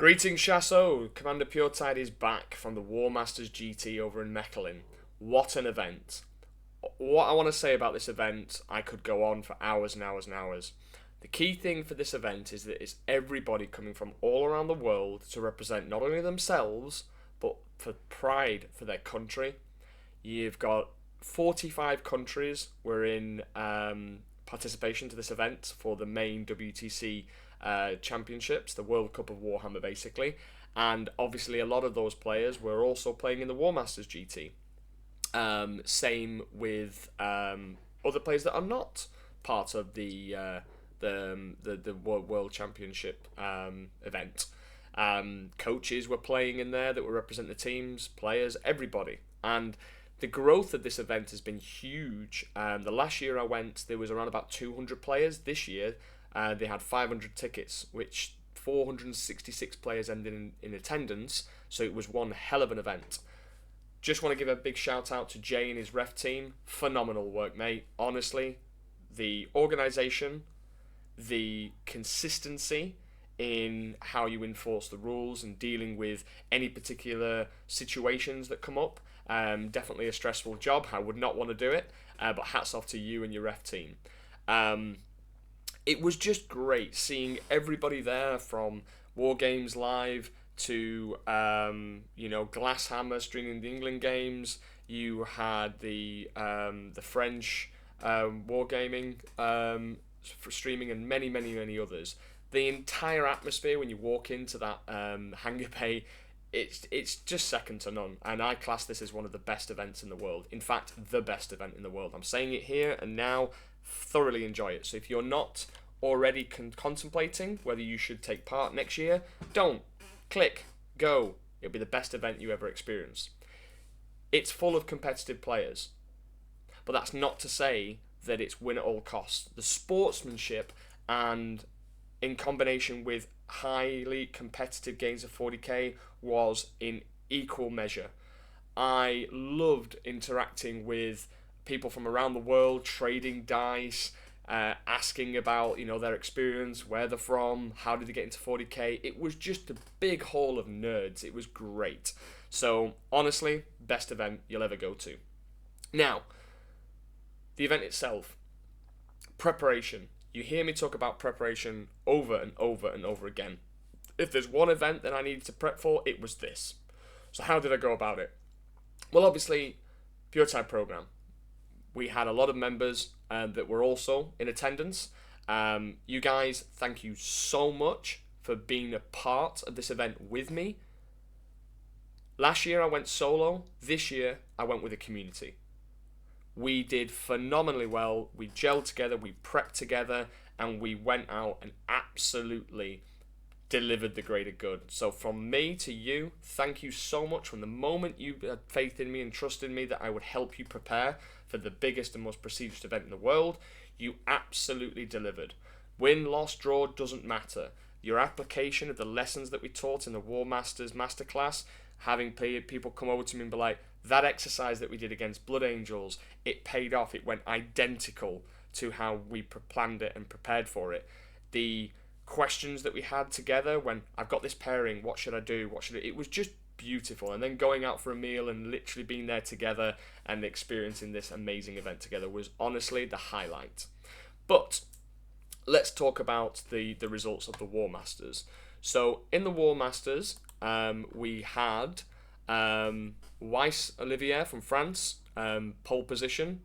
Greetings, Chasso! Commander Puretide is back from the Warmasters GT over in Mechelen. What an event. What I want to say about this event, I could go on for hours and hours and hours. The key thing for this event is that it's everybody coming from all around the world to represent not only themselves, but for pride for their country. You've got 45 countries were in participation to this event for the main WTC championships, the World Cup of Warhammer basically, and obviously a lot of those players were also playing in the Warmasters GT. Same with other players that are not part of the World Championship event. Coaches were playing in there that were representing the teams, players, everybody, and the growth of this event has been huge. The last year I went, there was around about 200 players. This year, they had 500 tickets, which 466 players ended in attendance, so it was one hell of an event. Just want to give a big shout out to Jay and his ref team. Phenomenal work, mate. Honestly, the organisation, the consistency in how you enforce the rules and dealing with any particular situations that come up. Definitely a stressful job. I would not want to do it, but hats off to you and your ref team. It was just great seeing everybody there, from War Games Live to Glasshammer streaming the England games. You had the French Wargaming for streaming, and many others. The entire atmosphere when you walk into that hangar bay, it's just second to none, and I class this as one of the best events in the world. In fact, the best event in the world. I'm saying it here and now. Thoroughly enjoy it. So if you're not already contemplating whether you should take part next year, don't. Click. Go. It'll be the best event you ever experience. It's full of competitive players, but that's not to say that it's win at all costs. The sportsmanship, and in combination with highly competitive games of 40k, was in equal measure. I loved interacting with people from around the world, trading dice, asking about their experience, where they're from, how did they get into 40k. It was just a big hall of nerds. It was great. So honestly, best event you'll ever go to. Now, the event itself, preparation. You hear me talk about preparation over and over and over again. If there's one event that I needed to prep for, it was this. So how did I go about it? Well, obviously, Puretide program. We had a lot of members that were also in attendance. You guys, thank you so much for being a part of this event with me. Last year I went solo. This year I went with a community. We did phenomenally well. We gelled together, we prepped together, and we went out and absolutely delivered the greater good. So from me to you, thank you so much. From the moment you had faith in me and trusted me that I would help you prepare for the biggest and most prestigious event in the world, you absolutely delivered. Win, loss, draw, doesn't matter. Your application of the lessons that we taught in the War Masters Masterclass, having people come over to me and be like, that exercise that we did against Blood Angels, it paid off. It went identical to how we planned it and prepared for it. The questions that we had together when I've got this pairing, what should I do? It was just beautiful. And then going out for a meal and literally being there together and experiencing this amazing event together was honestly the highlight. But let's talk about the results of the War Masters. So in the War Masters, we had Weiss Olivier from France, pole position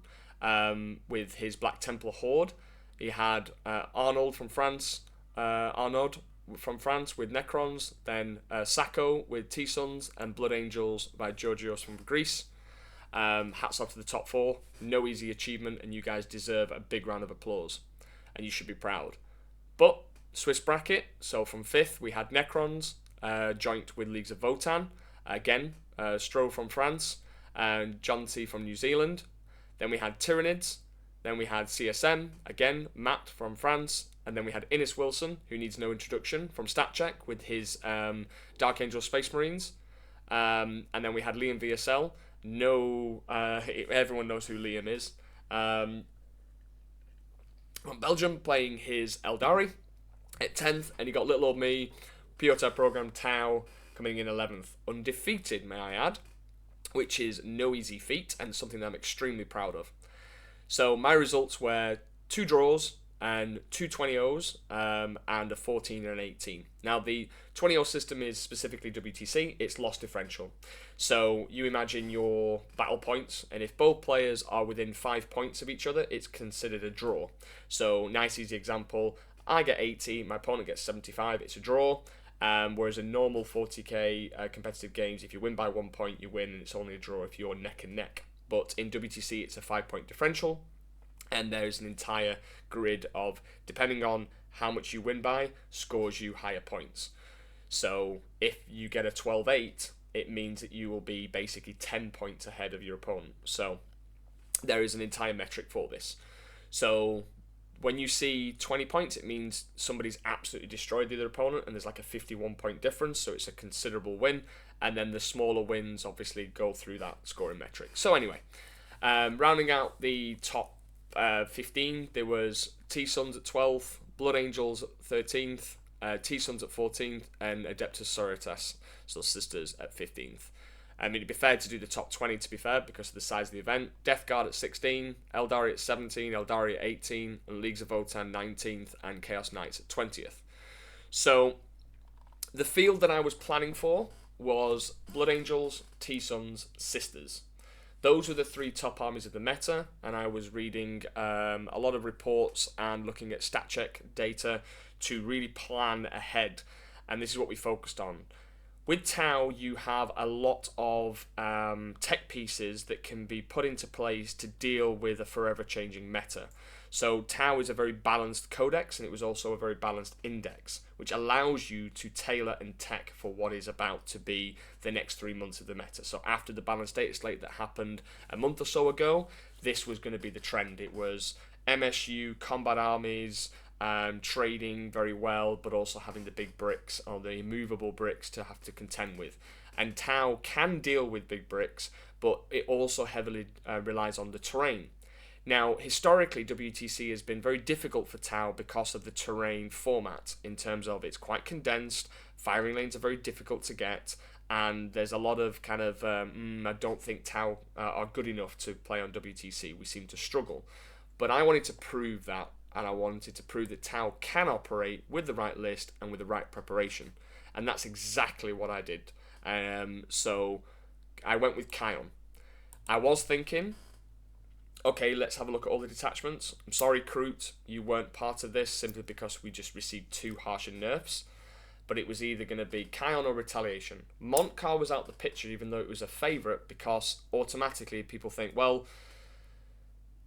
with his Black Templar Horde. He had Arnaud from France with Necrons, then Sacco with T-Sons, and Blood Angels by Georgios from Greece. Hats off to the top four. No easy achievement, and you guys deserve a big round of applause, and you should be proud. But Swiss bracket, so from 5th we had Necrons, joint with Leagues of Votan. Again, Stroh from France, and John T from New Zealand. Then we had Tyranids. Then we had CSM, again, Matt from France. And then we had Innes Wilson, who needs no introduction, from StatCheck with his Dark Angel Space Marines. And then we had Liam VSL. Everyone knows who Liam is. From Belgium, playing his Eldari at 10th. And you got little old me Puretide program, Tau coming in 11th. Undefeated, may I add, which is no easy feat and something that I'm extremely proud of. So my results were 2 draws and 2 20-0s and a 14 and an 18. Now the 20-0 system is specifically WTC, it's loss differential. So you imagine your battle points, and if both players are within 5 points of each other, it's considered a draw. So nice easy example, I get 80, my opponent gets 75, it's a draw. Whereas in normal 40k competitive games, if you win by 1 point, you win, and it's only a draw if you're neck and neck. But in WTC, it's a 5-point differential, and there's an entire grid of, depending on how much you win by, scores you higher points. So if you get a 12-8, it means that you will be basically 10 points ahead of your opponent. So there is an entire metric for this. So when you see 20 points, it means somebody's absolutely destroyed the other opponent, and there's like a 51-point difference, so it's a considerable win. And then the smaller wins obviously go through that scoring metric. So anyway, rounding out the top 15, there was T-Sons at 12th, Blood Angels at 13th, T-Sons at 14th, and Adeptus Sororitas, so sisters, at 15th. I mean, it'd be fair to do the top 20, to be fair, because of the size of the event. Death Guard at 16, Eldari at 17, Eldari at 18, and Leagues of Votan 19th, and Chaos Knights at 20th. So the field that I was planning for was Blood Angels, T-Sons, Sisters. Those were the 3 top armies of the meta, and I was reading a lot of reports and looking at stat check data to really plan ahead, and this is what we focused on. With Tau, you have a lot of tech pieces that can be put into place to deal with a forever changing meta. So Tau is a very balanced codex, and it was also a very balanced index, which allows you to tailor and tech for what is about to be the next 3 months of the meta. So after the balanced data slate that happened a month or so ago, this was going to be the trend. It was MSU, combat armies, trading very well, but also having the big bricks or the immovable bricks to have to contend with. And Tau can deal with big bricks, but it also heavily relies on the terrain. Now, historically, WTC has been very difficult for Tau because of the terrain format, in terms of it's quite condensed, firing lanes are very difficult to get, and there's a lot of kind of, I don't think Tau are good enough to play on WTC. We seem to struggle. But I wanted to prove that, and I wanted to prove that Tau can operate with the right list and with the right preparation. And that's exactly what I did. So I went with Kauyon. I was thinking, okay, let's have a look at all the detachments. I'm sorry, Kroot, you weren't part of this simply because we just received 2 harsher nerfs. But it was either going to be Kauyon or Retaliation. Montcar was out the picture, even though it was a favourite, because automatically people think, well,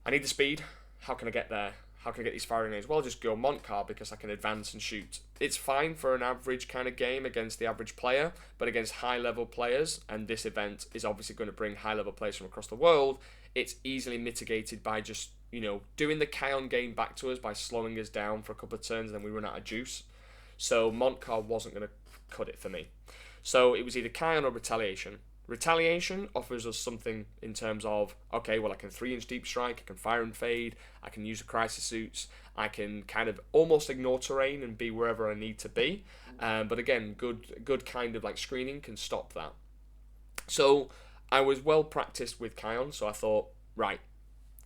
I need the speed. How can I get there? How can I get these firing lanes? Well, just go Montcar because I can advance and shoot. It's fine for an average kind of game against the average player, but against high-level players, and this event is obviously going to bring high-level players from across the world, it's easily mitigated by just, doing the Kauyon game back to us by slowing us down for a couple of turns, and then we run out of juice. So Montcar wasn't going to cut it for me. So it was either Kauyon or Retaliation. Retaliation offers us something in terms of, okay, well, I can 3-inch deep strike, I can fire and fade, I can use the crisis suits, I can kind of almost ignore terrain and be wherever I need to be. But again, good kind of like screening can stop that. So I was well practiced with Kauyon, so I thought, right,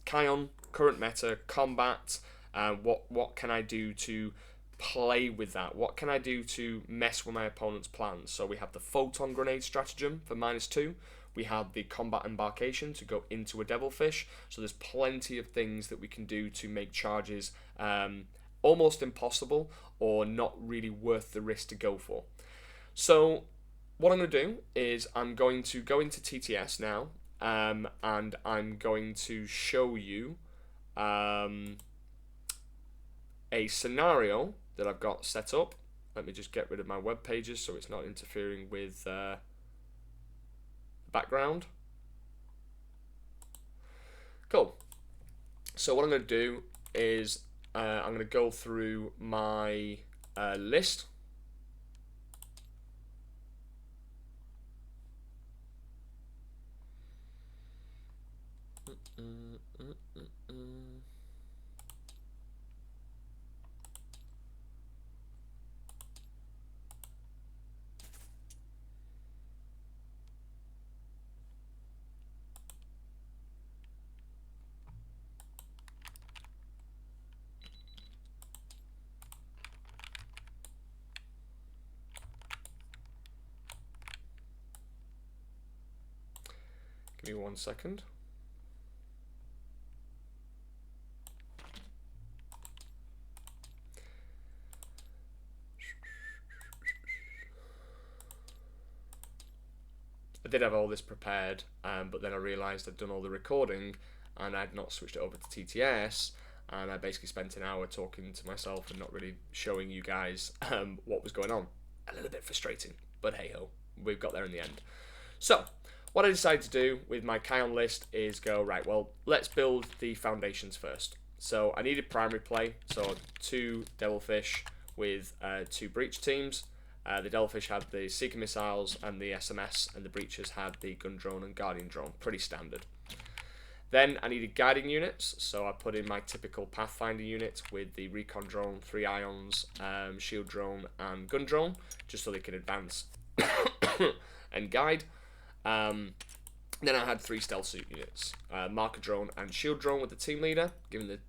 Kauyon, current meta, combat, what can I do to play with that? What can I do to mess with my opponent's plans? So we have the photon grenade stratagem for -2. We have the combat embarkation to go into a devilfish. So there's plenty of things that we can do to make charges almost impossible or not really worth the risk to go for. So what I'm going to do is I'm going to go into TTS now, and I'm going to show you a scenario that I've got set up. Let me just get rid of my web pages so it's not interfering with the background. Cool. So what I'm going to do is I'm going to go through my list. Give me 1 second. I did have all this prepared, but then I realised I'd done all the recording and I'd not switched it over to TTS, and I basically spent an hour talking to myself and not really showing you guys what was going on. A little bit frustrating, but hey ho, we've got there in the end. So, what I decided to do with my Kauyon list is go, right, well, let's build the foundations first. So I needed primary play, so 2 Devilfish with 2 Breach teams. The Devilfish had the Seeker Missiles and the SMS, and the Breachers had the Gun Drone and Guardian Drone, pretty standard. Then I needed guiding units, so I put in my typical Pathfinder unit with the Recon Drone, 3 Ions, Shield Drone and Gun Drone, just so they can advance and guide. Then I had 3 Stealth Suit units, Marker Drone and Shield Drone with the Team Leader, giving the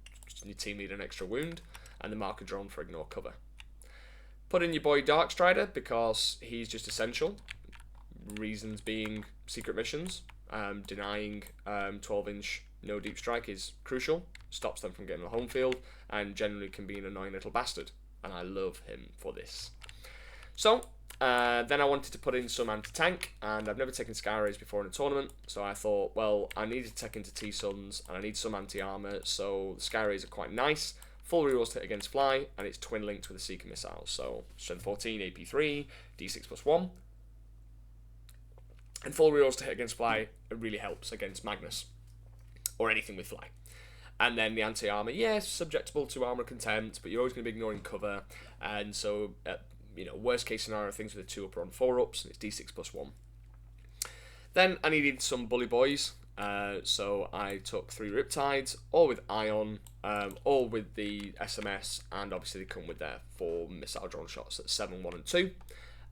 Team Leader an extra wound, and the Marker Drone for ignore cover. Put in your boy Darkstrider because he's just essential. Reasons being secret missions. Denying 12-inch no deep strike is crucial. Stops them from getting a home field, and generally can be an annoying little bastard. And I love him for this. So, then I wanted to put in some anti-tank, and I've never taken Skyrays before in a tournament, so I thought, well, I need to take into T-Suns, and I need some anti-armor, so the Skyrays are quite nice. Full rerolls to hit against fly, and it's twin linked with the Seeker Missiles. So, strength 14, AP3, D6 plus 1. And full rerolls to hit against fly, it really helps against Magnus. Or anything with fly. And then the anti-armor, yes, subjectable to armor contempt, but you're always going to be ignoring cover. And so, worst case scenario, things with a 2 up or on 4 ups, and it's D6 plus 1. Then I needed some bully boys. So I took 3 Riptides, all with Ion, all with the SMS, and obviously they come with their 4 missile drone shots at 7, 1 and 2.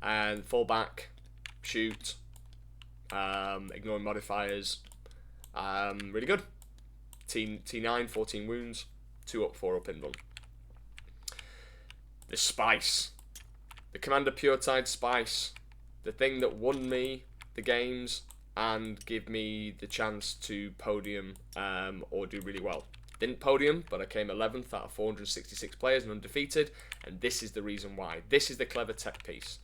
And fall back, shoot, ignoring modifiers, really good. T9, 14 wounds, 2 up, 4 up in run. The Spice. The Commander Puretide Spice. The thing that won me the games and give me the chance to podium or do really well. Didn't podium, but I came 11th out of 466 players and undefeated, and this is the reason why. This is the clever tech piece.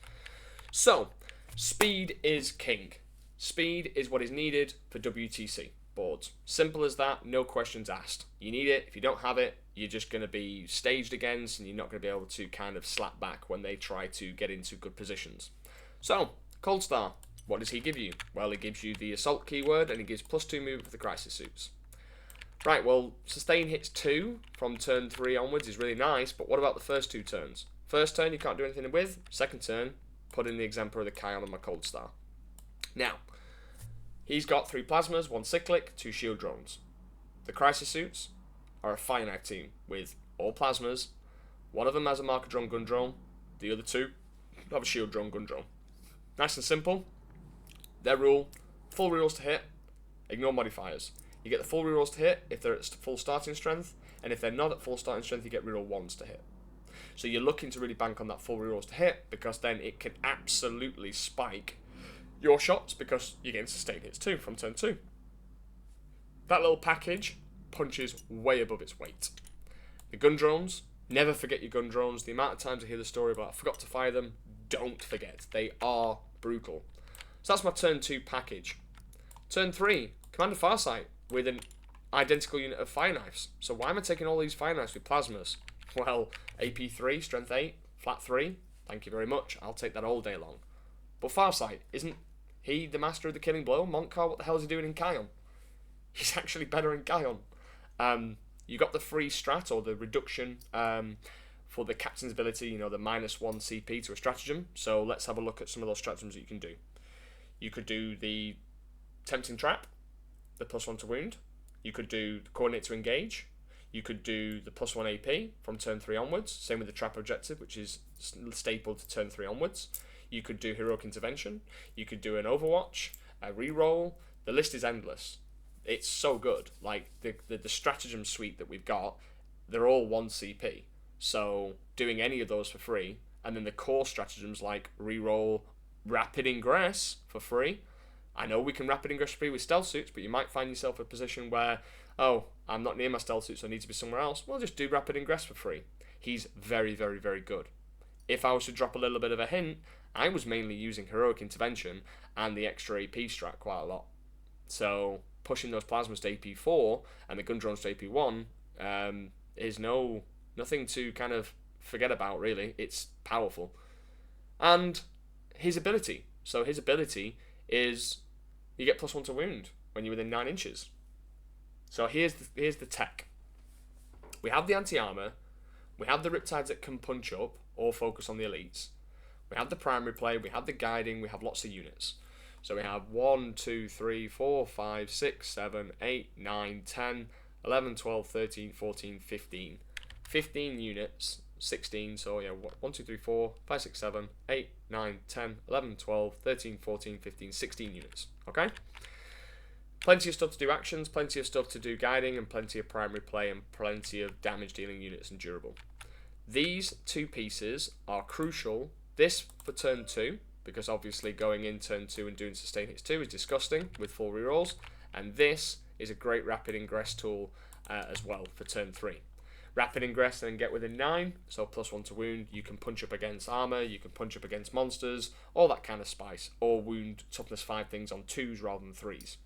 So, speed is king. Speed is what is needed for WTC boards. Simple as that, no questions asked. You need it. If you don't have it, you're just going to be staged against, and you're not going to be able to kind of slap back when they try to get into good positions. So, Cold Star. What does he give you? Well, he gives you the assault keyword, and he gives +2 movement for the crisis suits. Right, well, sustain hits 2 from turn 3 onwards is really nice, but what about the first 2 turns? First turn, you can't do anything with. Second turn, put in the Exemplar of the Kauyon on my Cold Star. Now, he's got 3 plasmas, 1 cyclic, 2 shield drones. The crisis suits are a finite team with all plasmas. One of them has a marker drone gun drone. The other 2 have a shield drone gun drone. Nice and simple. Their rule, full rerolls to hit, ignore modifiers. You get the full rerolls to hit if they're at full starting strength, and if they're not at full starting strength, you get reroll 1s to hit. So you're looking to really bank on that full rerolls to hit, because then it can absolutely spike your shots, because you're getting sustain hits too from turn 2. That little package punches way above its weight. The gun drones, never forget your gun drones. The amount of times I hear the story about I forgot to fire them, don't forget. They are brutal. So that's my turn 2 package. Turn 3, Commander Farsight with an identical unit of fire knives. So why am I taking all these fire knives with plasmas? Well, AP3, strength 8, flat 3, thank you very much. I'll take that all day long. But Farsight, isn't he the master of the killing blow? Montcar, what the hell is he doing in Kauyon? He's actually better in Kauyon. You got the free strat, or the reduction for the captain's ability, the -1 CP to a stratagem. So let's have a look at some of those stratagems that you can do. You could do the Tempting Trap, the +1 to wound. You could do the Coordinate to engage. You could do the +1 AP from turn 3 onwards. Same with the Trap objective, which is stapled to turn 3 onwards. You could do Heroic Intervention. You could do an Overwatch, a reroll. The list is endless. It's so good. Like, the stratagem suite that we've got, they're all 1 CP. So doing any of those for free, and then the core stratagems like reroll, Rapid Ingress for free. I know we can rapid ingress free with stealth suits, but you might find yourself in a position where, oh, I'm not near my stealth suit, so I need to be somewhere else. Well, just do rapid ingress for free. He's very, very, very good. If I was to drop a little bit of a hint, I was mainly using heroic intervention and the extra AP strat quite a lot. So pushing those plasmas to AP4 and the gun drones to AP1 is nothing to kind of forget about, really. It's powerful. And his ability. So his ability is you get +1 to wound when you're within 9 inches. So here's the tech. We have the anti-armor. We have the riptides that can punch up or focus on the elites. We have the primary play. We have the guiding. We have lots of units. So we have 1, 2, 3, 4, 5, 6, 7, 8, 9, 10, 11, 12, 13, 14, 15. 15 units, 16, so yeah, 1, 2, 3, 4, 5, 6, 7, 8, 9, 10, 11, 12, 13, 14, 15, 16 units, okay? Plenty of stuff to do actions, plenty of stuff to do guiding, and plenty of primary play, and plenty of damage dealing units and durable. These two pieces are crucial. This for turn 2, because obviously going in turn 2 and doing sustain hits 2 is disgusting with full rerolls, and this is a great rapid ingress tool as well for turn 3. Rapid ingress and get within 9, so +1 to wound. You can punch up against armor, you can punch up against monsters, all that kind of spice, or wound toughness 5 things on 2s rather than 3s.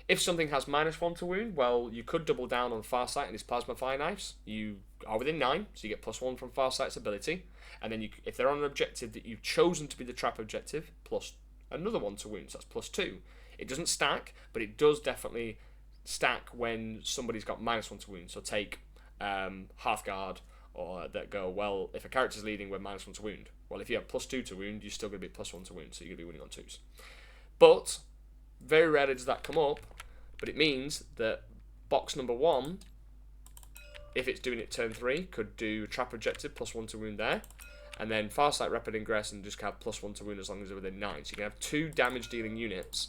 If something has -1 to wound, well, you could double down on Farsight and his plasma fire knives. You are within 9, so you get +1 from Farsight's ability, and then if they're on an objective that you've chosen to be the trap objective, plus another 1 to wound, so that's +2. It doesn't stack, but it does definitely stack when somebody's got -1 to wound. So take Hearthguard, or that go, well, if a character's leading, we're -1 to wound. Well, if you have +2 to wound, you're still going to be +1 to wound, so you're going to be winning on 2s. But very rarely does that come up, but it means that box number 1, if it's doing it turn 3, could do trap objective, +1 to wound there, and then Farsight rapid ingress and just have +1 to wound as long as they're within 9. So you can have 2 damage dealing units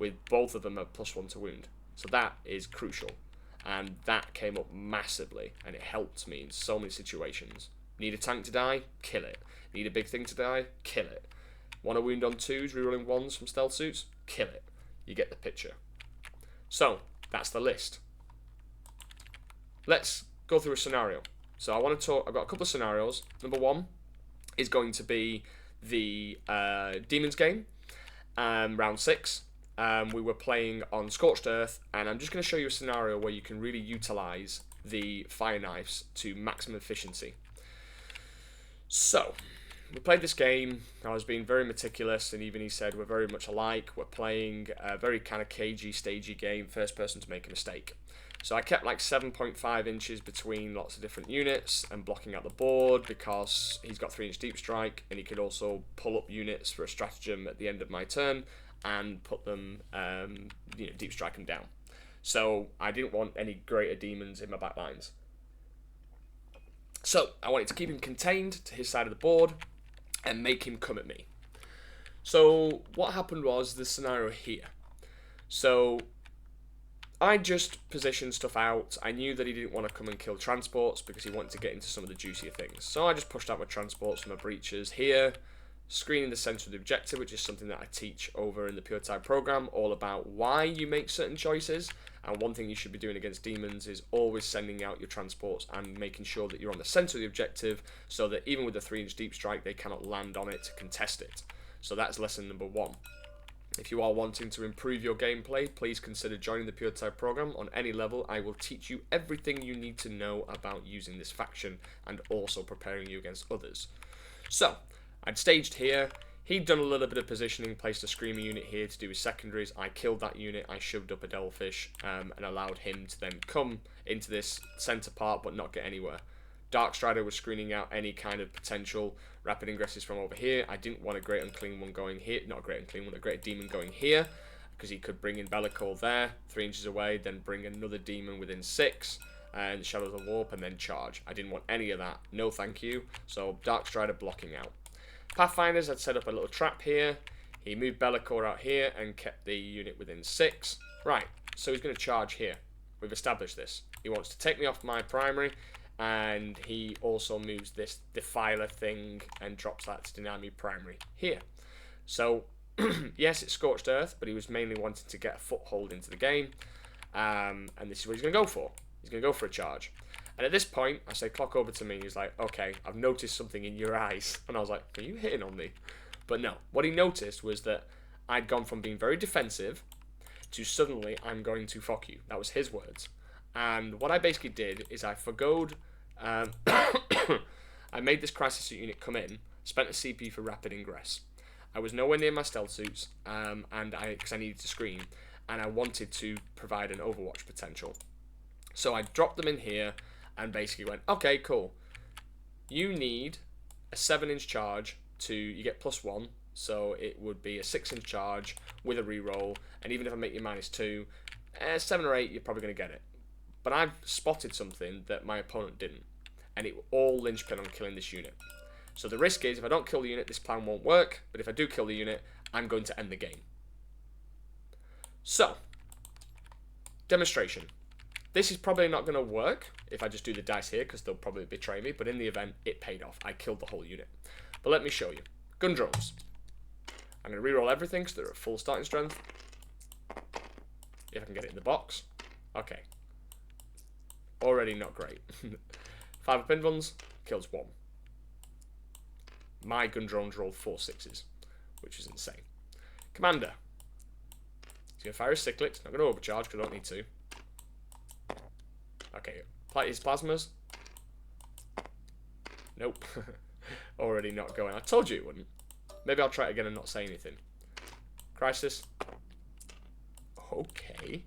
with both of them at +1 to wound. So that is crucial. And that came up massively, and it helped me in so many situations. Need a tank to die? Kill it. Need a big thing to die? Kill it. Want a wound on 2s, rerolling 1s from stealth suits? Kill it. You get the picture. So, that's the list. Let's go through a scenario. So I've got a couple of scenarios. Number 1 is going to be the Demons game, round 6. We were playing on Scorched Earth, and I'm just going to show you a scenario where you can really utilize the fire knives to maximum efficiency. So, we played this game. I was being very meticulous, and even he said we're very much alike. We're playing a very kind of cagey, stagey game, first person to make a mistake. So I kept like 7.5 inches between lots of different units and blocking out the board because he's got 3-inch deep strike, and he could also pull up units for a stratagem at the end of my turn and put them, deep strike them down. So I didn't want any greater demons in my back lines. So I wanted to keep him contained to his side of the board and make him come at me. So what happened was the scenario here. So I just positioned stuff out. I knew that he didn't want to come and kill transports because he wanted to get into some of the juicier things. So I just pushed out my transports and my breaches here, screening the center of the objective, which is something that I teach over in the Puretide program, all about why you make certain choices. And one thing you should be doing against demons is always sending out your transports and making sure that you're on the center of the objective, so that even with the 3-inch deep strike, they cannot land on it to contest it. So that's lesson number 1. If you are wanting to improve your gameplay, please consider joining the Puretide program. On any level, I will teach you everything you need to know about using this faction and also preparing you against others. So I'd staged here. He'd done a little bit of positioning, placed a Screamer unit here to do his secondaries. I killed that unit, I shoved up a Devilfish, and allowed him to then come into this centre part but not get anywhere. Darkstrider was screening out any kind of potential rapid ingresses from over here. I didn't want a Great Unclean one going here, not a Great Unclean one, a Great Demon going here, because he could bring in Bellicle there, 3 inches away, then bring another Demon within 6, and Shadows of Warp, and then charge. I didn't want any of that, no thank you, so Darkstrider blocking out. Pathfinders, I'd set up a little trap here. He moved Bellicore out here and kept the unit within 6. Right, so he's going to charge here. We've established this. He wants to take me off my primary, and he also moves this Defiler thing and drops that to deny me primary here. So Yes, it's Scorched Earth, but he was mainly wanting to get a foothold into the game. And this is what he's going to go for. He's going to go for a charge. And at this point, I say, clock over to me. He's like, okay, I've noticed something in your eyes. And I was like, are you hitting on me? But no, what he noticed was that I'd gone from being very defensive to suddenly, I'm going to fuck you. That was his words. And what I basically did is I forgoed, I made this crisis suit unit come in, spent a CP for rapid ingress. I was nowhere near my stealth suits, because I needed to screen, and I wanted to provide an overwatch potential. So I dropped them in here and basically went, okay, cool. You need a 7-inch charge you get +1, so it would be a 6-inch charge with a reroll, and even if I make you -2, 7 or 8, you're probably going to get it. But I've spotted something that my opponent didn't, and it all linchpin on killing this unit. So the risk is, if I don't kill the unit, this plan won't work, but if I do kill the unit, I'm going to end the game. So, demonstration. This is probably not going to work if I just do the dice here, because they'll probably betray me, but in the event, it paid off. I killed the whole unit. But let me show you. Gun drones. I'm going to reroll everything, because they're at full starting strength. If I can get it in the box. Okay. Already not great. 5 pin runs, kills 1. My gun drones rolled 4 6s, which is insane. Commander. He's going to fire his cyclics. Not going to overcharge, because I don't need to. Okay, his plasmas. Nope. Already not going. I told you it wouldn't. Maybe I'll try it again and not say anything. Crisis. Okay.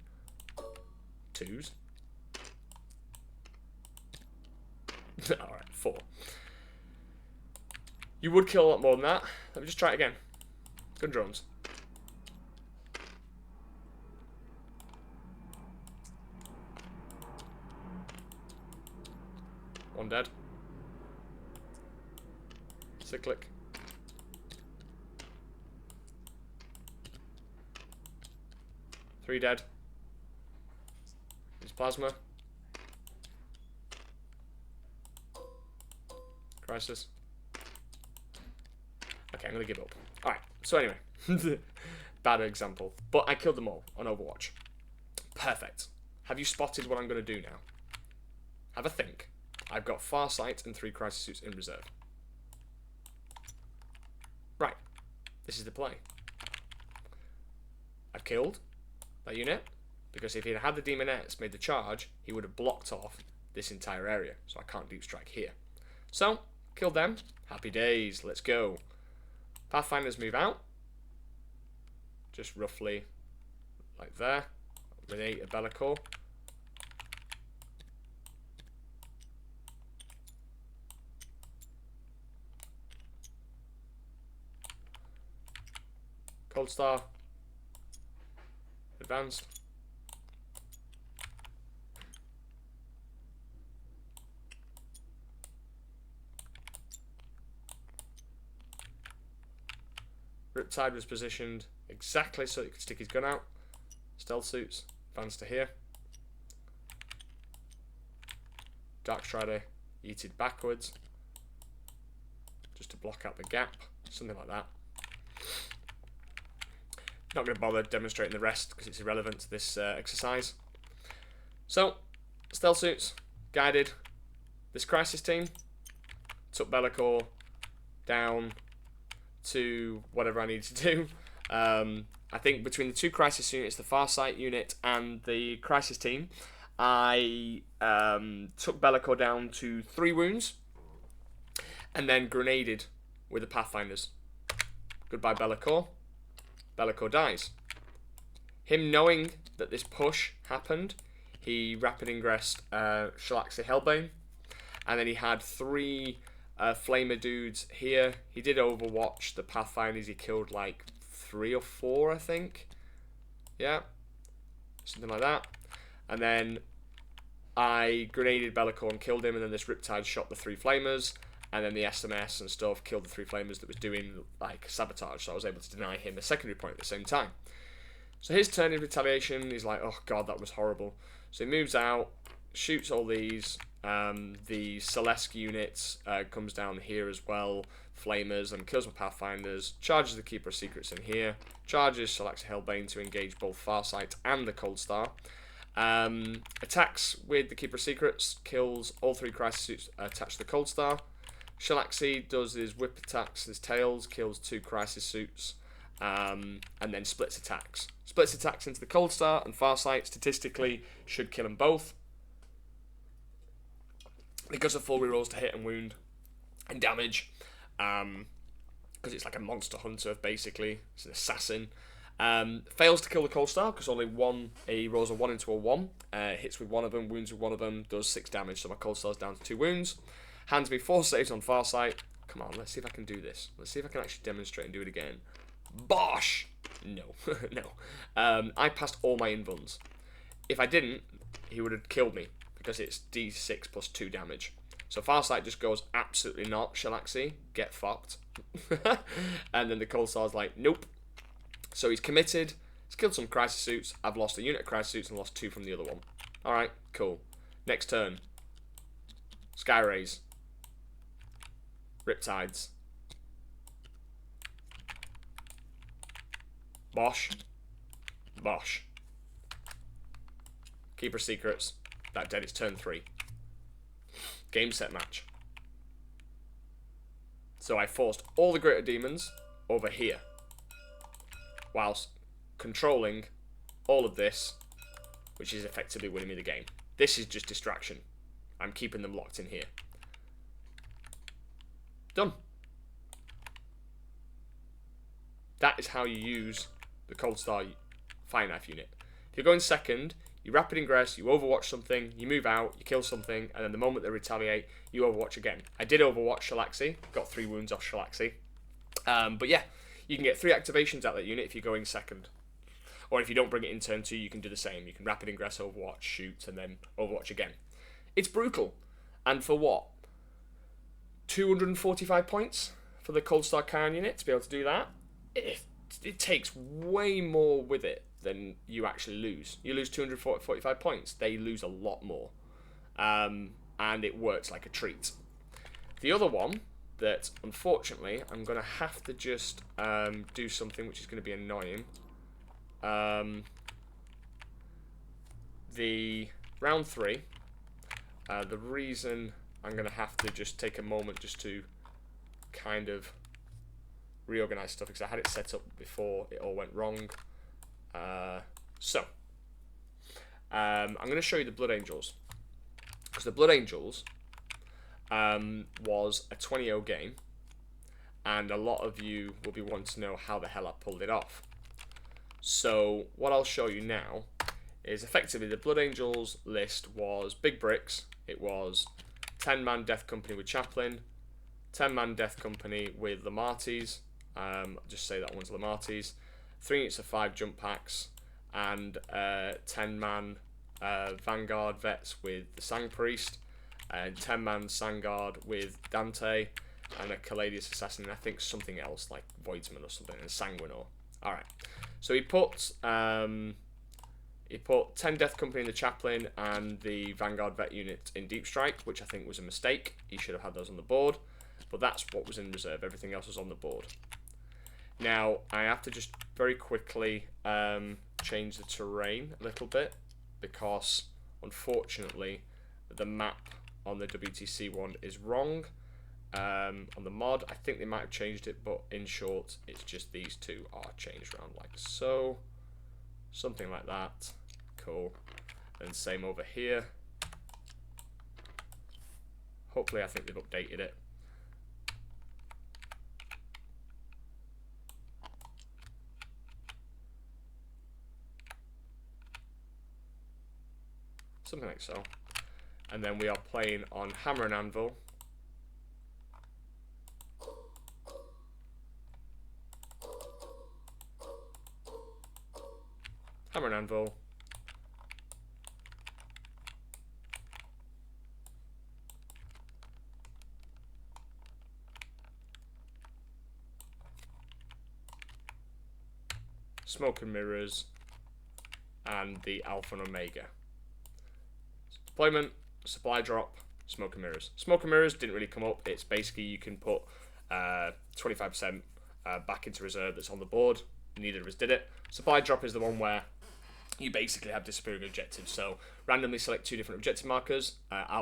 2s. Alright, 4. You would kill a lot more than that. Let me just try it again. Gun drones. One dead. Cyclic. Three dead. His plasma. Crisis. Okay, I'm going to give up. Alright, so anyway. Bad example. But I killed them all on Overwatch. Perfect. Have you spotted what I'm going to do now? Have a think. I've got Farsight and 3 crisis suits in reserve. Right. This is the play. I've killed that unit, because if he had the Demonettes made the charge, he would have blocked off this entire area, so I can't deep strike here. So, killed them. Happy days. Let's go. Pathfinders move out. Just roughly like there. Renate a Bellicor. Cold Star. Advanced. Riptide was positioned exactly so he could stick his gun out. Stealth suits. Advanced to here. Dark Strider yeeted backwards. Just to block out the gap. Something like that. Not going to bother demonstrating the rest because it's irrelevant to this exercise. So, stealth suits, guided. This crisis team took Bellicor down to whatever I needed to do. I think between the 2 crisis units, the Farsight unit and the crisis team, I took Bellicor down to 3 wounds and then grenaded with the Pathfinders. Goodbye, Bellicor. Bellicor dies. Him knowing that this push happened, he rapid ingressed Shalaxi Hellbane, and then he had 3 Flamer dudes here. He did overwatch the Pathfinders. He killed like 3 or 4, I think. Yeah, something like that. And then I grenaded Bellicor and killed him, and then this Riptide shot the 3 Flamers. And then the SMS and stuff killed the 3 Flamers that was doing like sabotage, so I was able to deny him a secondary point at the same time. So his turn in retaliation, he's like, oh god, that was horrible. So he moves out, shoots all these. The Celeste unit comes down here as well. Flamers and kills my Pathfinders. Charges the Keeper of Secrets in here. Charges selects Hellbane to engage both Farsight and the Cold Star. Attacks with the Keeper of Secrets. Kills all 3 Crisis Suits attached to the Cold Star. Shalaxi does his whip attacks, his tails, kills 2 Crisis Suits, and then splits attacks. Splits attacks into the Cold Star and Farsight statistically should kill them both. Because of full rerolls to hit and wound and damage. Because it's like a monster hunter, basically. It's an assassin. Fails to kill the Cold Star because only one. He rolls a 1 into a 1. Hits with one of them, wounds with one of them, does 6 damage. So my Cold Star's down to 2 wounds. Hands me 4 saves on Farsight. Come on, let's see if I can do this. Let's see if I can actually demonstrate and do it again. Bosh! No, no. I passed all my invuns. If I didn't, he would have killed me because it's D6 plus 2 damage. So Farsight just goes, absolutely not, Shalaxi, get fucked. And then the Cold Star's like, nope. So he's committed. He's killed some Crisis Suits. I've lost a unit of Crisis Suits and lost 2 from the other one. Alright, cool. Next turn. Sky Rays. Riptides. Bosh. Bosh. Keeper Secrets. That dead, it's turn 3. Game, set, match. So I forced all the Greater Demons over here. Whilst controlling all of this, which is effectively winning me the game. This is just distraction. I'm keeping them locked in here. Done. That is how you use the Cold Star Fire Knife unit. If you're going second, you rapid ingress, you overwatch something, you move out, you kill something, and then the moment they retaliate, you overwatch again. I did overwatch Shalaxi, got 3 wounds off Shalaxi. But yeah, you can get 3 activations out of that unit if you're going second. Or if you don't bring it in turn 2, you can do the same. You can rapid ingress, overwatch, shoot, and then overwatch again. It's brutal. And for what? 245 points for the Cold Star Kauyon unit to be able to do that? It takes way more with it than you actually lose. You lose 245 points. They lose a lot more. And it works like a treat. The other one that, unfortunately, I'm going to have to just do something which is going to be annoying. The round 3, the reason I'm going to have to just take a moment just to kind of reorganize stuff because I had it set up before it all went wrong. I'm going to show you the Blood Angels. Because the Blood Angels was a 20-0 game, and a lot of you will be wanting to know how the hell I pulled it off. So what I'll show you now is effectively the Blood Angels list was big bricks. It was 10-man Death Company with Chaplain, 10-man Death Company with Lamarties. I'll just say that one's Lamarties. 3 units of 5 jump packs, and 10-man Vanguard vets with the Sang Priest, and 10-man Sangard with Dante, and a Caladius Assassin, and I think something else like Voidsman or something, and Sanguinor. Alright, so he put 10 Death Company in the Chaplain and the Vanguard vet unit in Deep Strike, which I think was a mistake. He should have had those on the board, but that's what was in reserve. Everything else was on the board. Now, I have to just very quickly change the terrain a little bit because, unfortunately, the map on the WTC one is wrong. On the mod, I think they might have changed it, but in short, it's just these two are changed around like so. Something like that. Cool. And same over here. Hopefully, I think they've updated it. Something like so. And then we are playing on Hammer and Anvil. Hammer and Anvil. Smoke and Mirrors. And the Alpha and Omega. Deployment, supply drop, smoke and mirrors. Smoke and mirrors didn't really come up. It's basically you can put 25% back into reserve that's on the board. Neither of us did it. Supply drop is the one where you basically have disappearing objectives. So randomly select 2 different objective markers.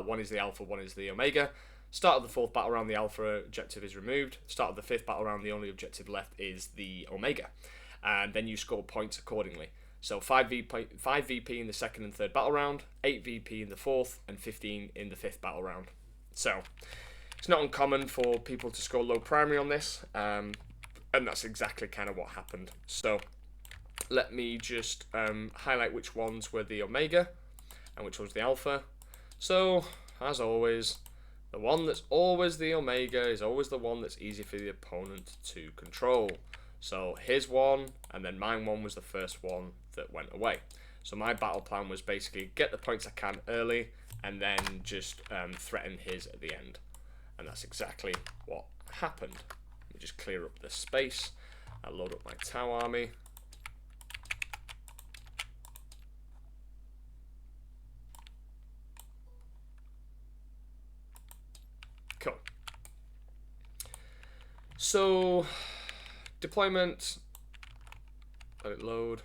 One is the alpha, one is the omega. Start of the 4th battle round, the alpha objective is removed. Start of the 5th battle round, the only objective left is the omega. And then you score points accordingly. So 5 VP in the 2nd and 3rd battle round, 8 VP in the 4th, and 15 in the 5th battle round. So it's not uncommon for people to score low primary on this, and that's exactly kind of what happened. So let me just highlight which ones were the omega and which was the alpha. So as always, the one that's always the omega is always the one that's easy for the opponent to control. So his one, and then mine one was the first one that went away. So my battle plan was basically get the points I can early, and then just threaten his at the end. And that's exactly what happened. Let me just clear up the space. I'll load up my Tau army. Cool. So, deployment. Let it load.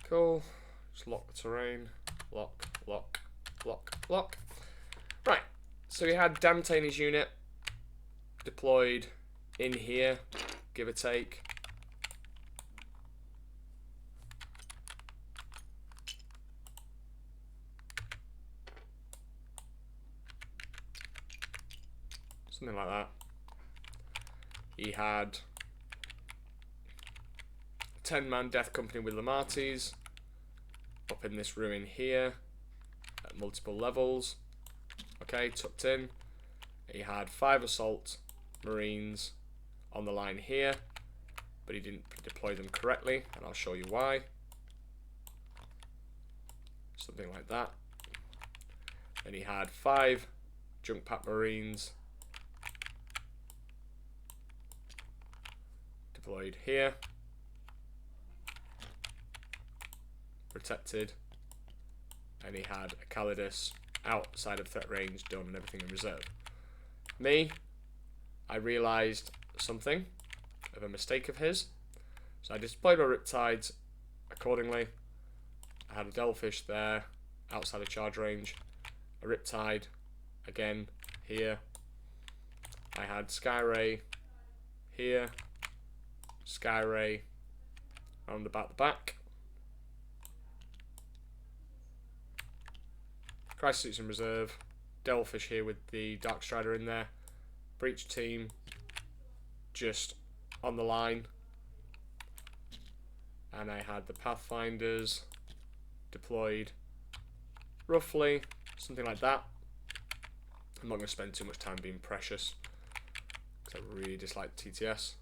Cool. Just lock the terrain. Lock, lock, lock, lock. Right. So we had Dante in his unit deployed in here, give or take. Something like that. He had 10-man death company with Lamartis up in this ruin here at multiple levels. Okay, tucked in. He had 5 assault marines on the line here, but he didn't deploy them correctly, and I'll show you why. Something like that. Then he had 5 junk pack marines deployed here, protected, and he had a Calidus outside of threat range done and everything in reserve. Me, I realised something of a mistake of his, so I deployed my Riptides accordingly. I had a Delphish there outside of charge range, a Riptide again here. I had Skyray here, Skyray round about the back. Crisis Suits in reserve, Delphish here with the Dark Strider in there, Breach team just on the line, and I had the Pathfinders deployed roughly, something like that. I'm not going to spend too much time being precious because I really dislike TTS.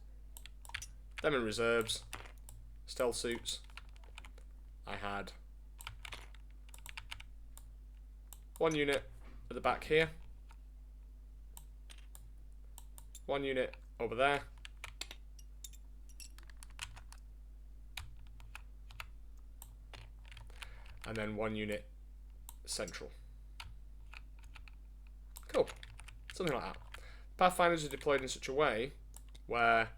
Them in reserves, Stealth Suits. I had 1 unit at the back here, 1 unit over there, and then 1 unit central. Cool. Something like that. Pathfinders are deployed in such a way where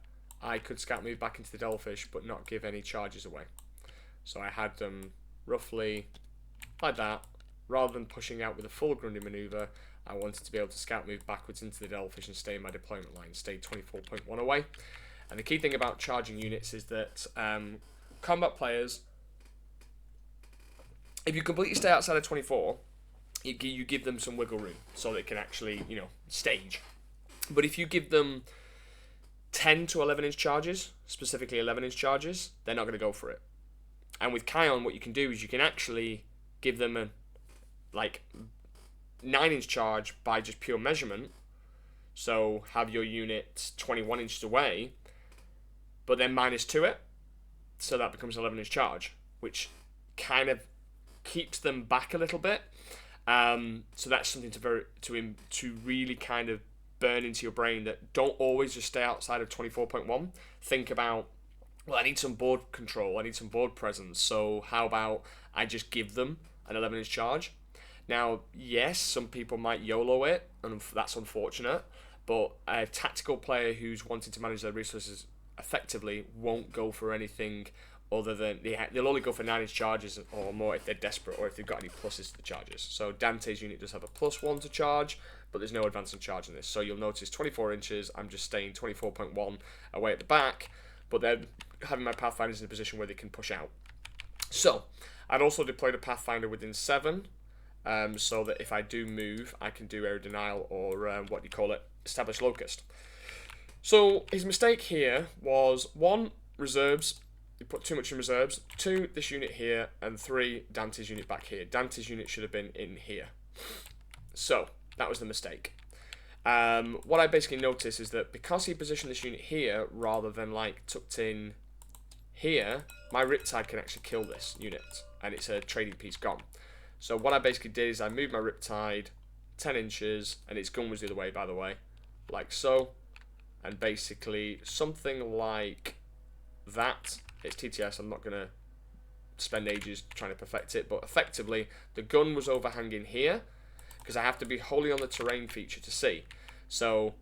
I could scout move back into the Delphish but not give any charges away. So I had them roughly like that. Rather than pushing out with a full Grundy maneuver, I wanted to be able to scout move backwards into the Delphish and stay in my deployment line, stay 24.1 away. And the key thing about charging units is that combat players, if you completely stay outside of 24, you give them some wiggle room so they can actually, you know, stage. But if you give them 10 to 11-inch charges, specifically 11-inch charges, they're not going to go for it. And with Kauyon, what you can do is you can actually give them a 9-inch charge by just pure measurement. So have your unit 21 inches away, but then -2 it. so that becomes 11-inch charge, which kind of keeps them back a little bit. So that's something to really kind of burn into your brain, that don't always just stay outside of 24.1. Think about, well, I need some board control, I need some board presence, so how about I just give them an 11-inch charge? Now, yes, some people might YOLO it, and that's unfortunate, but a tactical player who's wanting to manage their resources effectively won't go for anything other than, they'll only go for 9-inch charges or more if they're desperate, or if they've got any pluses to the charges. So Dante's unit does have a +1 to charge, but there's no advancing charge in this. So you'll notice 24 inches, I'm just staying 24.1 away at the back, but then having my Pathfinders in a position where they can push out. So I'd also deployed a Pathfinder within 7, so that if I do move, I can do area denial, or what do you call it, establish locust. So his mistake here was 1, reserves. He put too much in reserves. 2, this unit here, and 3, Dante's unit back here. Dante's unit should have been in here. So that was the mistake. What I basically noticed is that because he positioned this unit here rather than like tucked in here, my Riptide can actually kill this unit, and it's a trading piece gone. So what I basically did is I moved my Riptide 10 inches, and its gun was the other way, by the way, like so, and basically something like that. It's TTS, I'm not going to spend ages trying to perfect it, but effectively the gun was overhanging here, because I have to be wholly on the terrain feature to see. So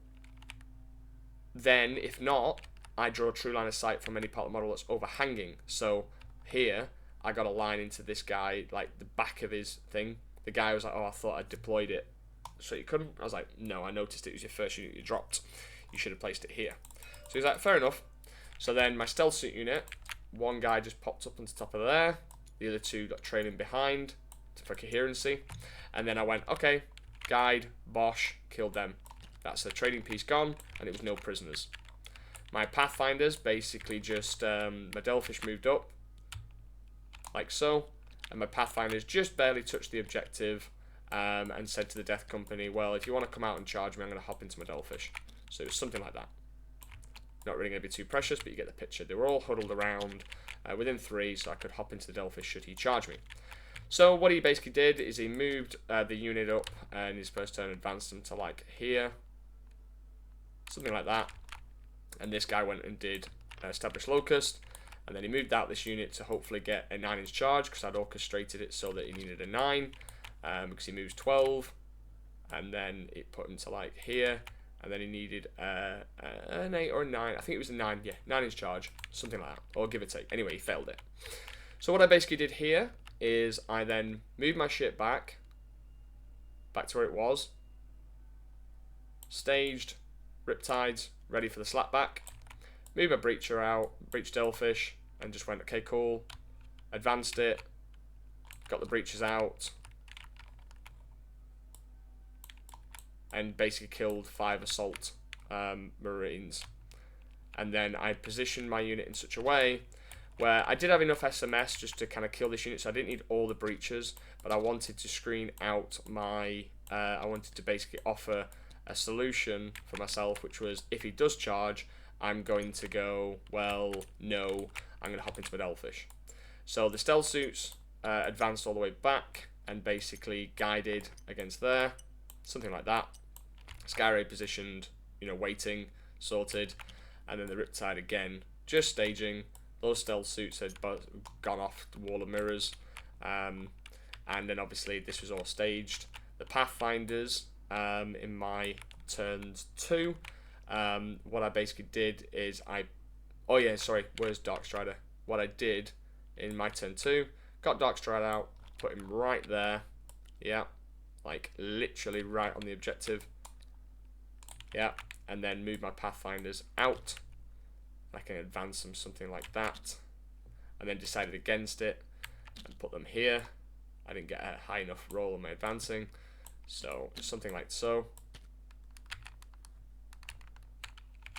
then, if not, I draw a true line of sight from any part of the model that's overhanging. So here, I got a line into this guy, like the back of his thing. The guy was like, oh, I thought I deployed it, so you couldn't? I was like, no, I noticed it was your first unit you dropped. You should have placed it here. So he's like, fair enough. So then my stealth suit unit, one guy just popped up on the top of there. The other 2 got trailing behind for coherency. And then I went, okay, guide, Bosch, killed them. That's the trading piece gone, and it was no prisoners. My Pathfinders basically just, my Delphish moved up, like so, and my Pathfinders just barely touched the objective, and said to the Death Company, well, if you want to come out and charge me, I'm going to hop into my Delphish. So it was something like that. Not really going to be too precious, but you get the picture. They were all huddled around within 3, so I could hop into the Delphish should he charge me. So what he basically did is he moved the unit up, and his first turn advanced them to like here, something like that. And this guy went and did establish locust, and then he moved out this unit to hopefully get a 9-inch charge, because I'd orchestrated it so that he needed a 9, because he moves 12, and then it put him to like here, and then he needed an 8 or a 9. I think it was a 9, yeah, 9-inch charge, something like that, or give or take. Anyway, he failed it. So what I basically did here is I then moved my ship back to where it was, staged Riptides, ready for the slapback, moved my Breacher out, Breach Delphish, and just went, okay, cool, advanced it, got the Breachers out, and basically killed 5 assault Marines. And then I positioned my unit in such a way where I did have enough SMS just to kind of kill this unit, so I didn't need all the breachers, but I wanted to screen out my, I wanted to basically offer a solution for myself, which was, if he does charge, I'm going to go, well, no, I'm going to hop into my Delphish. So the stealth suits advanced all the way back and basically guided against there, something like that. Skyray positioned, you know, waiting, sorted, and then the Riptide again, just staging. Those stealth suits had gone off the wall of mirrors, and then obviously this was all staged. The Pathfinders in my turns 2, what I basically did is oh yeah, sorry, where's Darkstrider? What I did in my turn 2, got Darkstrider out, put him right there, yeah, like literally right on the objective, yeah, and then move my Pathfinders out. I can advance them something like that, and then decided against it and put them here. I didn't get a high enough roll on my advancing, so something like so.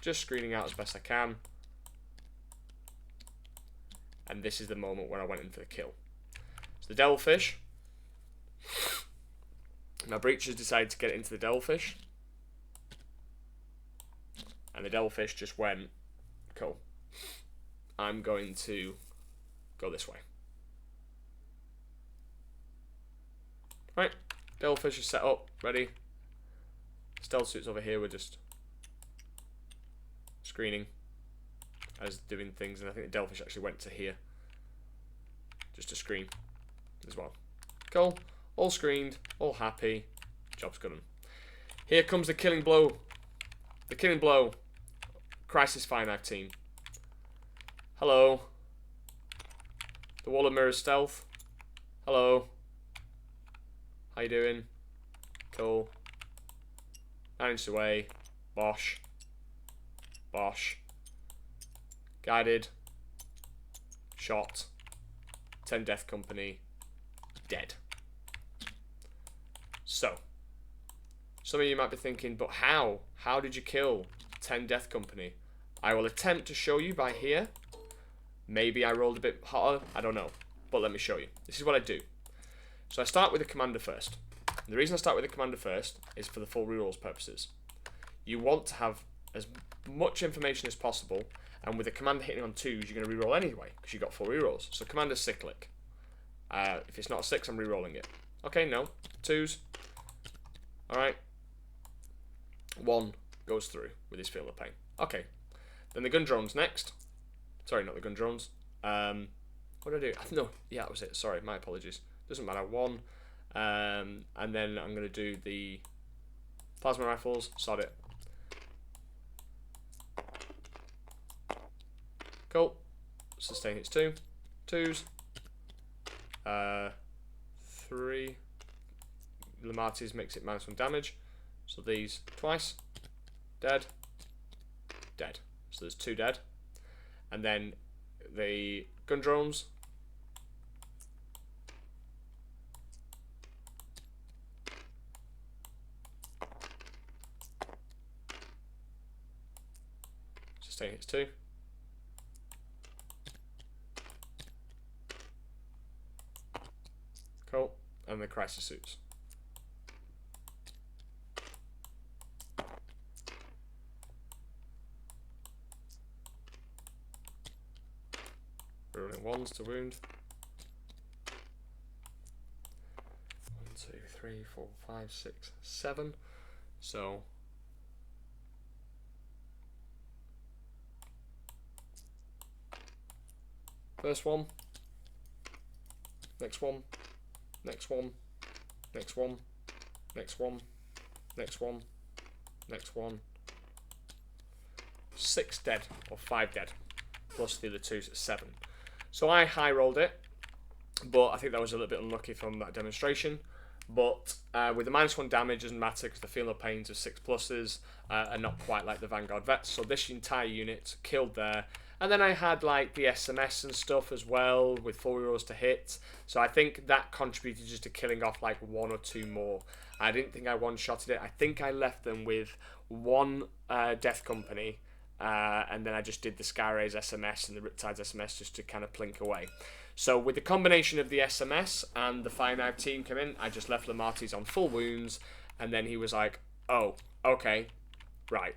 Just screening out as best I can, and this is the moment where I went in for the kill. So the Delphish, my Breachers decided to get into the Delphish, and the Delphish just went, cool, I'm going to go this way. Right, Devilfish is set up, ready. Stealth suits over here, we're just screening as doing things, and I think the Devilfish actually went to here just to screen as well. Cool, all screened, all happy, job's done. Here comes the killing blow. The killing blow. Crisis Finite team. Hello. The Wall of Mirrors stealth. Hello. How you doing? Cool. 9 inches away. Bosh. Bosh. Guided. Shot. 10 Death Company. Dead. So. Some of you might be thinking, but how? How did you kill 10 Death Company? I will attempt to show you by here. Maybe I rolled a bit hotter. I don't know. But let me show you. This is what I do. So I start with the commander first. And the reason I start with the commander first is for the full rerolls purposes. You want to have as much information as possible, and with the commander hitting on 2s, you're going to reroll anyway, because you've got full rerolls. So commander's cyclic. If it's not a 6, I'm rerolling it. Okay, no. 2s. Alright. 1 goes through with his Feel the Pain. Okay. Then the gun drones next. Sorry, not the gun drones. What did I do? No, yeah, that was it. Sorry, my apologies. Doesn't matter. 1. And then I'm going to do the plasma rifles. Sod it. Cool. Sustain hits 2. 2s. 3. Lamartis makes it -1 damage. So these twice. Dead. Dead. So there's 2 dead. And then the gun drones. Sustain hits 2. Cool. And the crisis suits. Rolling 1s to wound. 1, 2, 3, 4, 5, 6, 7. So first one, next one, next one, next one, next one, next one, next one. 6 dead, or 5 dead, plus the other 2's at 7. So I high rolled it, but I think that was a little bit unlucky from that demonstration. But with the -1 damage doesn't matter because the Feel No Pains of 6 pluses are not quite like the Vanguard Vets. So this entire unit killed there. And then I had like the SMS and stuff as well with 4 euros to hit. So I think that contributed just to killing off like 1 or 2 more. I didn't think I one-shotted it. I think I left them with 1 Death Company. And then I just did the Skyray's SMS and the Riptide's SMS just to kind of plink away. So with the combination of the SMS and the Fire Knife team come in, I just left Lamartis on full wounds, and then he was like, oh, okay, right.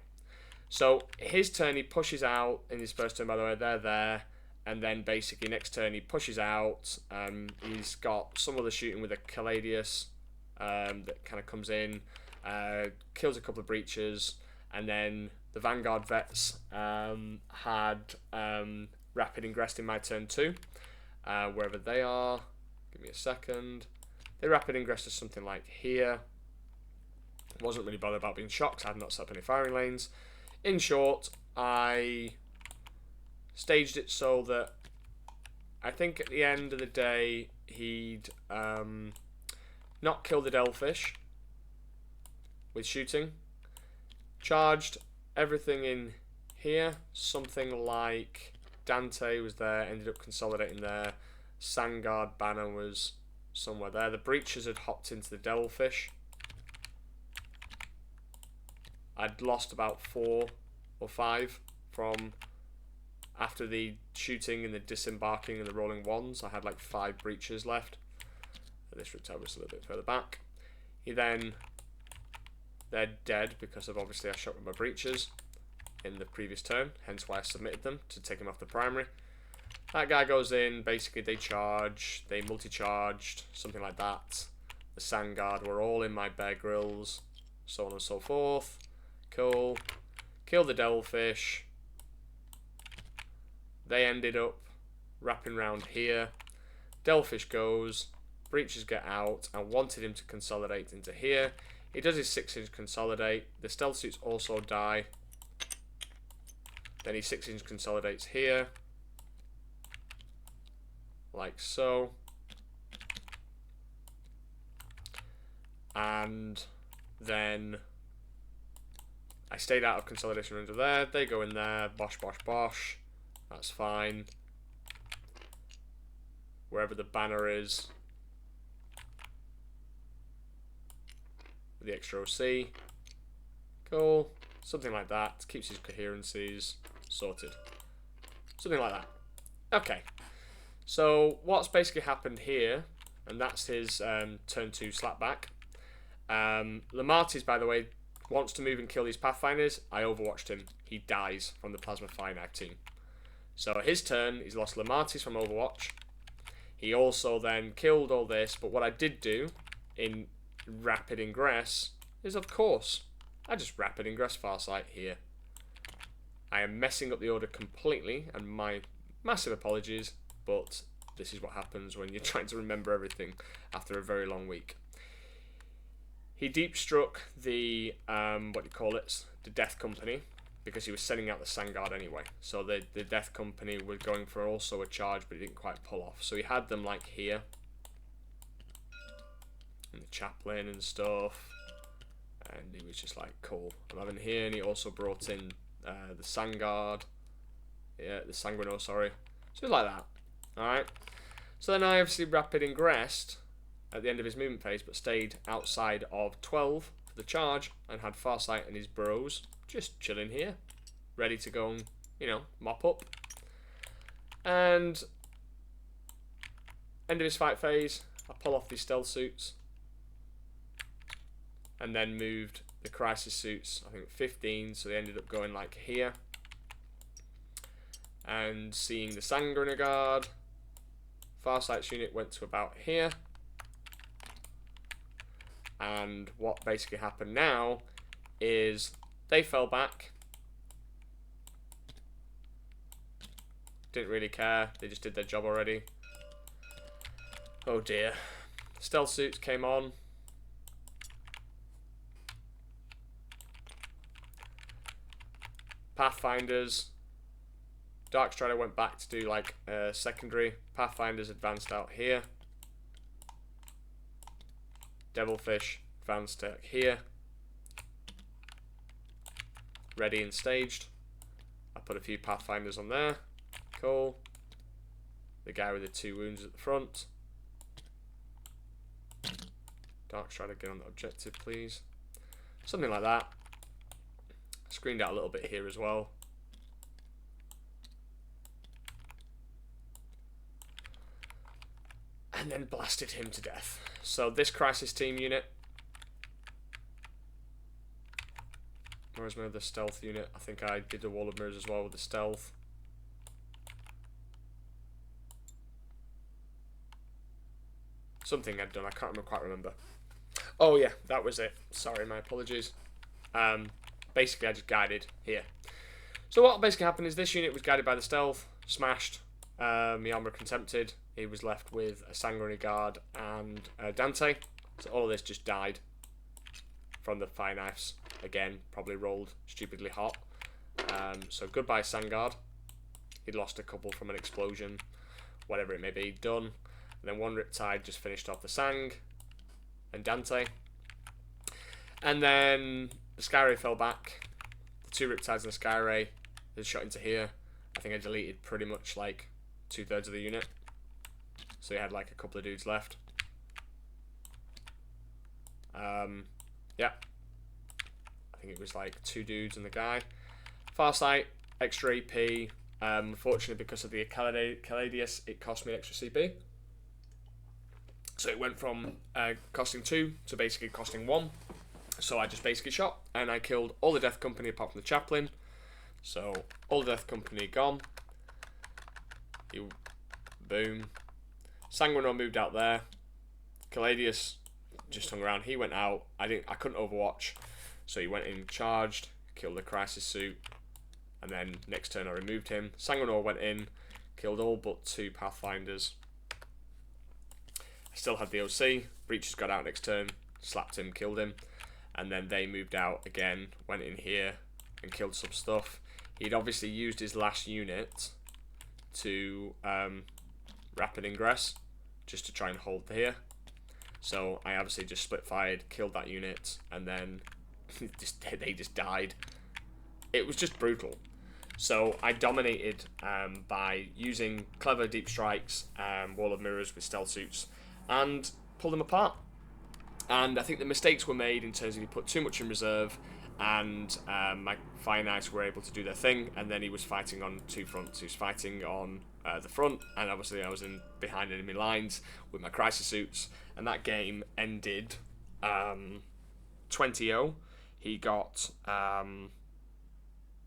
So his turn, he pushes out in his first turn, by the way, they're there, and then basically next turn he pushes out. He's got some other shooting with a Caladius that kind of comes in, kills a couple of breaches, and then the Vanguard Vets had Rapid Ingress in my turn 2. Wherever they are, give me a second. They Rapid Ingress to something like here. Wasn't really bothered about being shocked. I had not set up any firing lanes. In short, I staged it so that I think at the end of the day he'd not kill the Devilfish with shooting. Charged everything in here. Something like Dante was there, ended up consolidating there. Sangard Banner was somewhere there. The Breachers had hopped into the Devilfish. I'd lost about 4 or 5 from after the shooting and the disembarking and the rolling 1s. I had like 5 Breachers left. This Riptide was a little bit further back. They're dead because of obviously I shot with my Breachers in the previous turn, hence why I submitted them to take him off the primary. That guy goes in, basically they charge, they multi-charged, something like that. The Sandguard were all in my Bear Grylls, so on and so forth. Cool. Kill the Devilfish. They ended up wrapping around here. Devilfish goes, Breaches get out. I wanted him to consolidate into here. He does his 6-inch consolidate. The Stealth Suits also die. Then he 6-inch consolidates here. Like so. And then I stayed out of consolidation under there. They go in there. Bosh, bosh, bosh. That's fine. Wherever the banner is. With the extra OC. Cool. Something like that. Keeps his coherencies. Sorted. Something like that. Okay. So what's basically happened here, and that's his turn 2 slapback. Lamartis, by the way, wants to move and kill these Pathfinders. I overwatched him. He dies from the Plasma Finite team. So his turn, he's lost Lamartis from Overwatch. He also then killed all this, but what I did do in Rapid Ingress is, of course, I just Rapid Ingress Farsight here. I am messing up the order completely, and my massive apologies, but this is what happens when you're trying to remember everything after a very long week. He deep struck the, the Death Company, because he was sending out the Sandguard anyway. So the Death Company was going for also a charge, but he didn't quite pull off. So he had them like here. And the Chaplain and stuff. And he was just like, cool, I'm having here. And he also brought in the Sandguard. Yeah, the Sanguino, sorry. So it was like that. Alright. So then I obviously Rapid Ingressed at the end of his movement phase, but stayed outside of 12 for the charge and had Farsight and his bros just chilling here, ready to go and, you know, mop up. And end of his fight phase, I pull off these Stealth Suits and then moved the Crisis Suits, I think 15, so they ended up going like here. And seeing the Sanguino Guard, Farsight's unit went to about here. And what basically happened now is they fell back. Didn't really care. They just did their job already. Oh dear. Stealth Suits came on. Pathfinders. Darkstrider went back to do like secondary. Pathfinders advanced out here. Devilfish advanced out here. Ready and staged. I put a few Pathfinders on there. Cool. The guy with the 2 wounds at the front. Darkstrider, get on the objective, please. Something like that. Screened out a little bit here as well. And then blasted him to death. So this Crisis Team unit. Where's my other stealth unit? I think I did a Wall of Mirrors as well with the stealth. Something I'd done, I can't quite remember. Oh yeah, that was it. Sorry, my apologies. Basically I just guided here. So what basically happened is this unit was guided by the stealth, smashed, Miyama contempted. He was left with a Sanguinary Guard and Dante. So all of this just died from the fire knives. Again, probably rolled stupidly hot. So goodbye Sandguard. He'd lost a couple from an explosion, whatever it may be, done. And then one Riptide just finished off the Sang and Dante. And then the Skyray fell back. The 2 Riptides and the Skyray, they shot into here. I think I deleted pretty much like 2/3 of the unit. So you had like a couple of dudes left. Yeah. I think it was like 2 dudes and the guy. Farsight, extra AP. Unfortunately, because of the Caladius, it cost me extra CP. So it went from costing 2 to basically costing 1. So I just basically shot and I killed all the Death Company apart from the Chaplain. So all the Death Company gone. Boom. Sanguinor moved out there. Caladius just hung around. He went out. I couldn't overwatch, so he went in, charged, killed the Crisis Suit, and then next turn I removed him. Sanguinor went in, killed all but 2 Pathfinders. I still had the OC. Breaches got out next turn, slapped him, killed him, and then they moved out again, went in here and killed some stuff. He'd obviously used his last unit to rapid ingress, just to try and hold here. So I obviously just split fired, killed that unit, and then they just died. It was just brutal. So I dominated by using clever deep strikes, wall of mirrors with stealth suits, and pulled them apart. And I think the mistakes were made in terms of he put too much in reserve, and my Fire Knights were able to do their thing, and then he was fighting on 2 fronts. He was fighting on the front, and obviously I was in behind enemy lines with my Crisis Suits, and that game ended 20-0. He got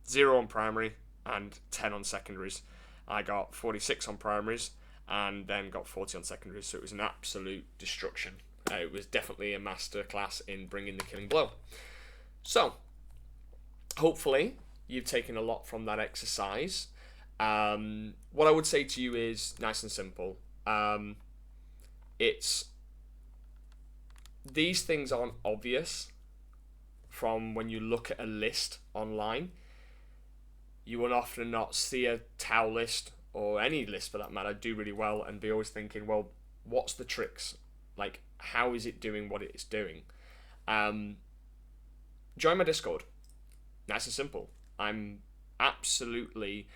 0 on primary and 10 on secondaries. I got 46 on primaries and then got 40 on secondaries, so it was an absolute destruction. It was definitely a masterclass in bringing the killing blow. So, hopefully, you've taken a lot from that exercise. What I would say to you is nice and simple. These things aren't obvious from when you look at a list online. You will often not see a Tau list, or any list for that matter, do really well and be always thinking, well, what's the tricks? Like, how is it doing what it's doing? Join my Discord. Nice and simple. I'm absolutely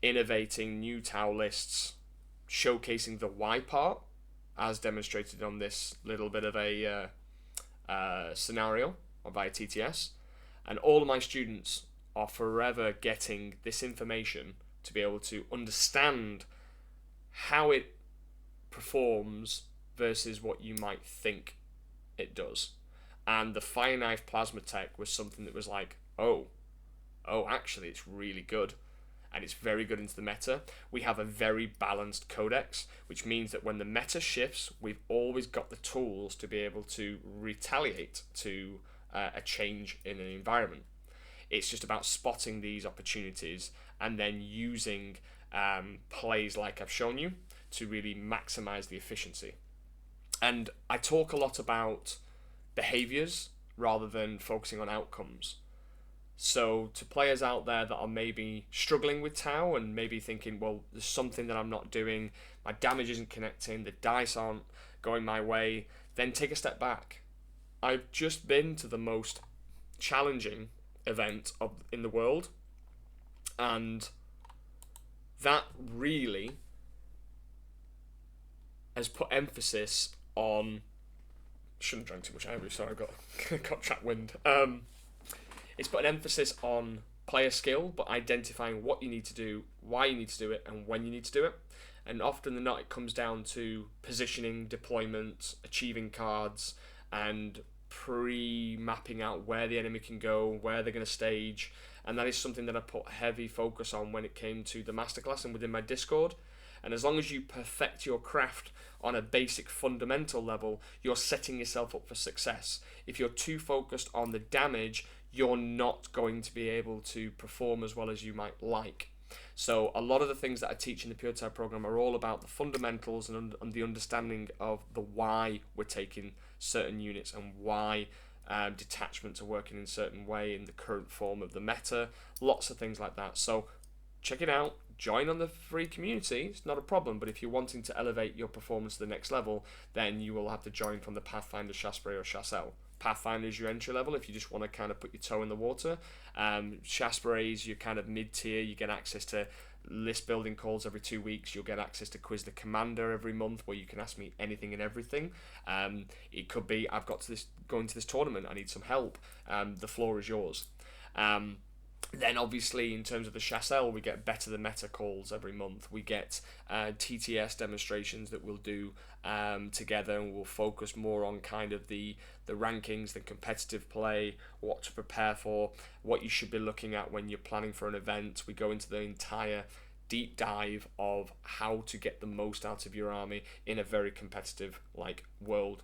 innovating new Tau lists, showcasing the why part, as demonstrated on this little bit of a scenario via TTS. And all of my students are forever getting this information to be able to understand how it performs versus what you might think it does. And the Fire Knife Plasma Tech was something that was like, oh, actually it's really good. And it's very good into the meta. We have a very balanced codex, which means that when the meta shifts, we've always got the tools to be able to retaliate to a change in an environment. It's just about spotting these opportunities and then using plays like I've shown you to really maximize the efficiency. And I talk a lot about behaviors rather than focusing on outcomes. So to players out there that are maybe struggling with Tau and maybe thinking, well, there's something that I'm not doing, my damage isn't connecting, the dice aren't going my way, then take a step back. I've just been to the most challenging event in the world, and that really has put emphasis on... Shouldn't have drank too much Ivory, sorry, I got trapped wind. It's put an emphasis on player skill, but identifying what you need to do, why you need to do it, and when you need to do it. And often than not, it comes down to positioning, deployment, achieving cards, and pre-mapping out where the enemy can go, where they're going to stage. And that is something that I put heavy focus on when it came to the masterclass and within my Discord. And as long as you perfect your craft on a basic fundamental level, you're setting yourself up for success. If you're too focused on the damage, you're not going to be able to perform as well as you might like. So a lot of the things that I teach in the Puretide program are all about the fundamentals and the understanding of the why we're taking certain units and why detachments are working in a certain way in the current form of the meta. Lots of things like that. So check it out. Join on the free community. It's not a problem, but if you're wanting to elevate your performance to the next level, then you will have to join from the Pathfinder, Shaspray, or Chassel. Pathfinder is your entry level if you just want to kind of put your toe in the water. Shaspray is your kind of mid-tier. You get access to list building calls every 2 weeks. You'll get access to Quiz the Commander every month, where you can ask me anything and everything. It could be, I've got to going to this tournament, I need some help. The floor is yours. Then obviously in terms of the Chassel, we get better than meta calls every month. We get TTS demonstrations that we'll do together, and we'll focus more on kind of the rankings, the competitive play, what to prepare for, what you should be looking at when you're planning for an event. We go into the entire deep dive of how to get the most out of your army in a very competitive world.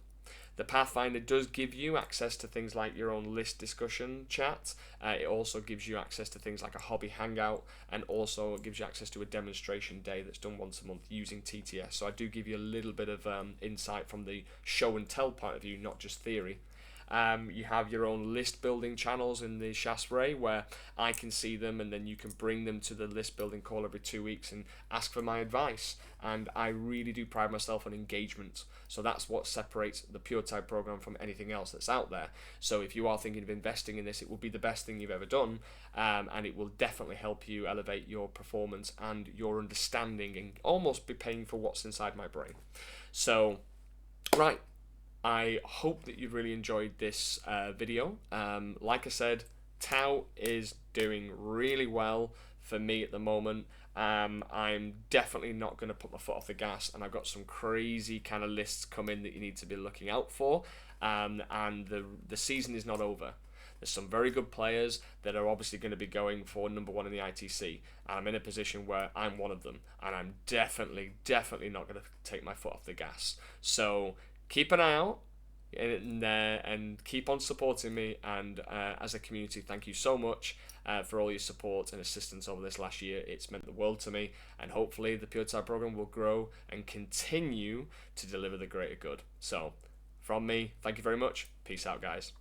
The Pathfinder does give you access to things like your own list discussion chat. It also gives you access to things like a hobby hangout, and also gives you access to a demonstration day that's done once a month using TTS. So I do give you a little bit of insight from the show and tell point of view, not just theory. You have your own list building channels in the Chasseray where I can see them, and then you can bring them to the list building call every 2 weeks and ask for my advice. And I really do pride myself on engagement. So that's what separates the Puretide program from anything else that's out there. So if you are thinking of investing in this, it will be the best thing you've ever done, and it will definitely help you elevate your performance and your understanding, and almost be paying for what's inside my brain. So, right. I hope that you've really enjoyed this video. Like I said, Tau is doing really well for me at the moment. I'm definitely not going to put my foot off the gas, and I've got some crazy kind of lists coming that you need to be looking out for. And the season is not over. There's some very good players that are obviously going to be going for #1 in the ITC, and I'm in a position where I'm one of them, and I'm definitely not going to take my foot off the gas. So keep an eye out and keep on supporting me, and as a community, thank you so much for all your support and assistance over this last year. It's meant the world to me, and hopefully the Puretide program will grow and continue to deliver the greater good. So from me, thank you very much. Peace out, guys.